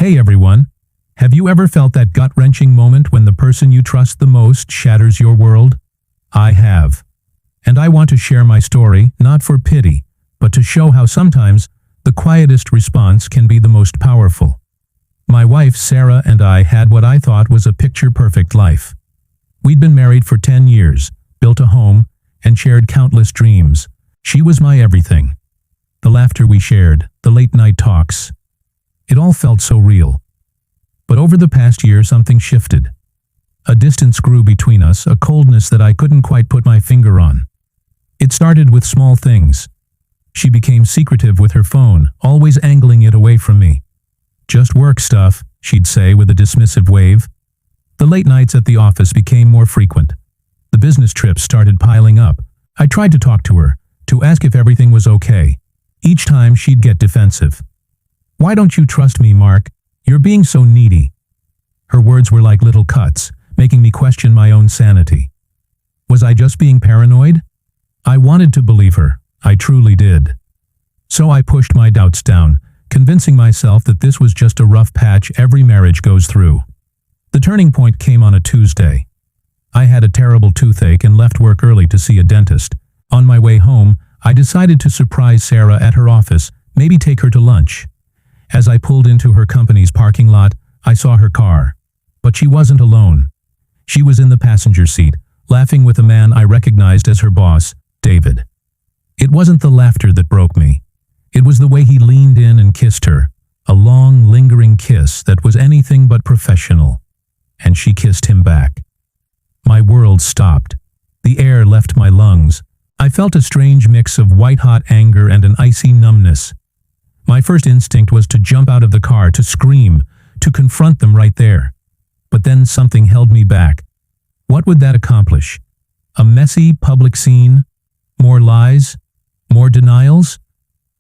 Hey everyone, have you ever felt that gut-wrenching moment when the person you trust the most shatters your world? I have. And I want to share my story, not for pity, but to show how sometimes the quietest response can be the most powerful. My wife Sarah and I had what I thought was a picture-perfect life. We'd been married for 10 years, built a home, and shared countless dreams. She was my everything. The laughter we shared, the late-night talks. It all felt so real. But over the past year, something shifted. A distance grew between us, a coldness that I couldn't quite put my finger on. It started with small things. She became secretive with her phone, always angling it away from me. "Just work stuff," she'd say with a dismissive wave. The late nights at the office became more frequent. The business trips started piling up. I tried to talk to her, to ask if everything was okay. Each time she'd get defensive. "Why don't you trust me, Mark? You're being so needy." Her words were like little cuts, making me question my own sanity. Was I just being paranoid? I wanted to believe her. I truly did. So I pushed my doubts down, convincing myself that this was just a rough patch every marriage goes through. The turning point came on a Tuesday. I had a terrible toothache and left work early to see a dentist. On my way home, I decided to surprise Sarah at her office, maybe take her to lunch. As I pulled into her company's parking lot, I saw her car. But she wasn't alone. She was in the passenger seat, laughing with a man I recognized as her boss, David. It wasn't the laughter that broke me. It was the way he leaned in and kissed her, a long, lingering kiss that was anything but professional. And she kissed him back. My world stopped. The air left my lungs. I felt a strange mix of white-hot anger and an icy numbness. My first instinct was to jump out of the car, to scream, to confront them right there. But then something held me back. What would that accomplish? A messy public scene? More lies? More denials?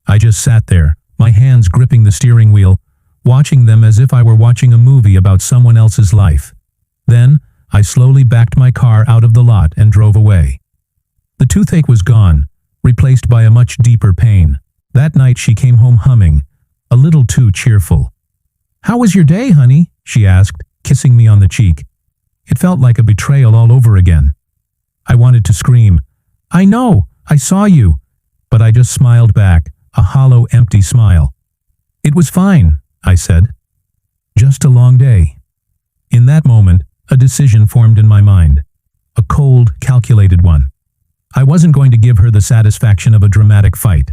I just sat there, my hands gripping the steering wheel, watching them as if I were watching a movie about someone else's life. Then, I slowly backed my car out of the lot and drove away. The toothache was gone, replaced by a much deeper pain. That night she came home humming, a little too cheerful. "How was your day, honey?" she asked, kissing me on the cheek. It felt like a betrayal all over again. I wanted to scream, "I know, I saw you," but I just smiled back, a hollow, empty smile. "It was fine," I said. "Just a long day." In that moment, a decision formed in my mind. A cold, calculated one. I wasn't going to give her the satisfaction of a dramatic fight.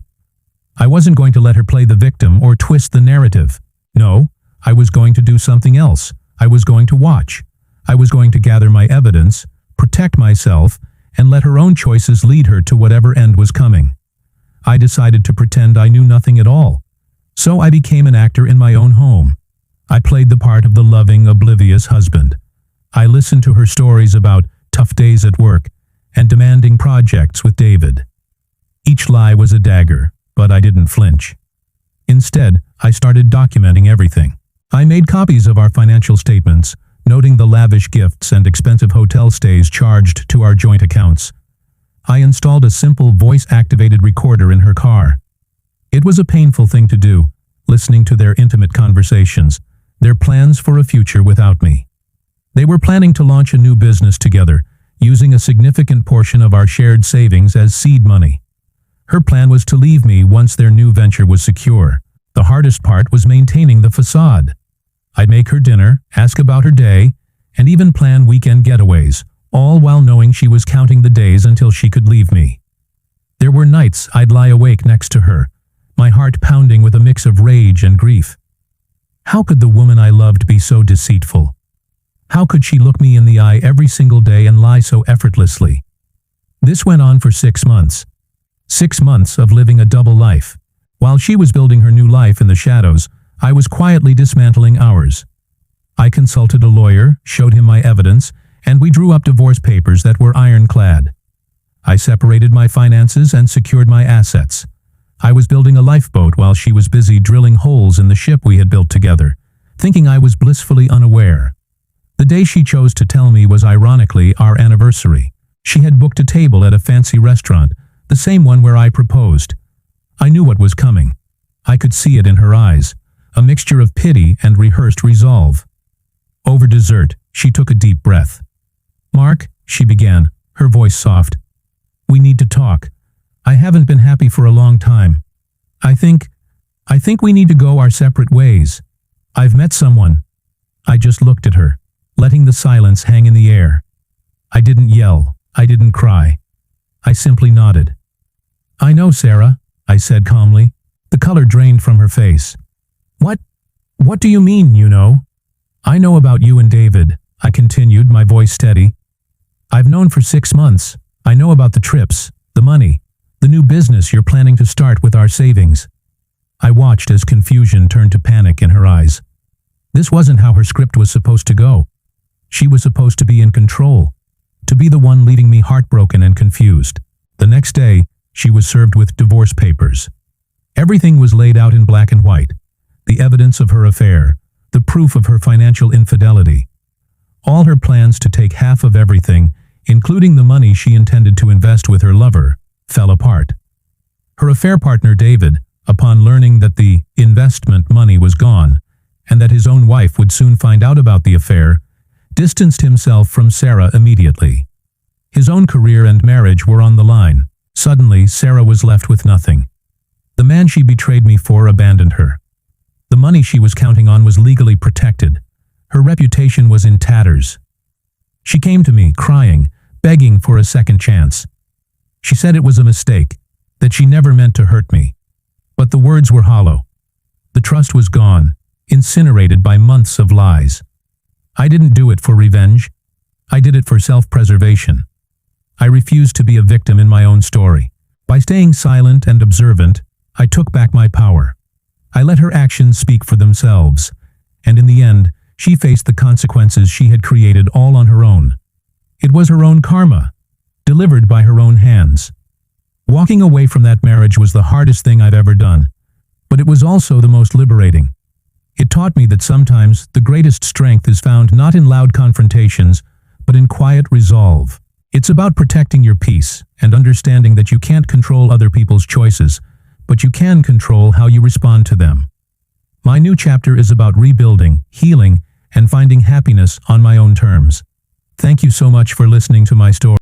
I wasn't going to let her play the victim or twist the narrative. No, I was going to do something else. I was going to watch. I was going to gather my evidence, protect myself, and let her own choices lead her to whatever end was coming. I decided to pretend I knew nothing at all. So I became an actor in my own home. I played the part of the loving, oblivious husband. I listened to her stories about tough days at work and demanding projects with David. Each lie was a dagger, but I didn't flinch. Instead, I started documenting everything. I made copies of our financial statements, noting the lavish gifts and expensive hotel stays charged to our joint accounts. I installed a simple voice-activated recorder in her car. It was a painful thing to do, listening to their intimate conversations, their plans for a future without me. They were planning to launch a new business together, using a significant portion of our shared savings as seed money. Her plan was to leave me once their new venture was secure. The hardest part was maintaining the facade. I'd make her dinner, ask about her day, and even plan weekend getaways, all while knowing she was counting the days until she could leave me. There were nights I'd lie awake next to her, my heart pounding with a mix of rage and grief. How could the woman I loved be so deceitful? How could she look me in the eye every single day and lie so effortlessly? This went on for 6 months. 6 months of living a double life. While she was building her new life in the shadows, I was quietly dismantling ours. I consulted a lawyer, showed him my evidence, and we drew up divorce papers that were ironclad. I separated my finances and secured my assets. I was building a lifeboat while she was busy drilling holes in the ship we had built together, thinking I was blissfully unaware. The day she chose to tell me was ironically our anniversary. She had booked a table at a fancy restaurant, the same one where I proposed. I knew what was coming. I could see it in her eyes. a mixture of pity and rehearsed resolve. Over dessert, she took a deep breath. "Mark," she began, her voice soft. "We need to talk. I haven't been happy for a long time. I think we need to go our separate ways. I've met someone." I just looked at her, letting the silence hang in the air. I didn't yell. I didn't cry. I simply nodded. "I know, Sarah," I said calmly. The color drained from her face. What do you mean, you know?" "I know about you and David," I continued, my voice steady. "I've known for 6 months. I know about the trips, the money, the new business you're planning to start with our savings." I watched as confusion turned to panic in her eyes. This wasn't how her script was supposed to go. She was supposed to be in control, to be the one leaving me heartbroken and confused. The next day, she was served with divorce papers. Everything was laid out in black and white. The evidence of her affair, the proof of her financial infidelity. All her plans to take half of everything, including the money she intended to invest with her lover, fell apart. Her affair partner David, upon learning that the investment money was gone, and that his own wife would soon find out about the affair, distanced himself from Sarah immediately. His own career and marriage were on the line. Suddenly, Sarah was left with nothing. The man she betrayed me for abandoned her. The money she was counting on was legally protected. Her reputation was in tatters. She came to me, crying, begging for a second chance. She said it was a mistake, that she never meant to hurt me. But the words were hollow. The trust was gone, incinerated by months of lies. I didn't do it for revenge. I did it for self-preservation. I refused to be a victim in my own story. By staying silent and observant, I took back my power. I let her actions speak for themselves, and in the end, she faced the consequences she had created all on her own. It was her own karma, delivered by her own hands. Walking away from that marriage was the hardest thing I've ever done, but it was also the most liberating. It taught me that sometimes the greatest strength is found not in loud confrontations, but in quiet resolve. It's about protecting your peace and understanding that you can't control other people's choices, but you can control how you respond to them. My new chapter is about rebuilding, healing, and finding happiness on my own terms. Thank you so much for listening to my story.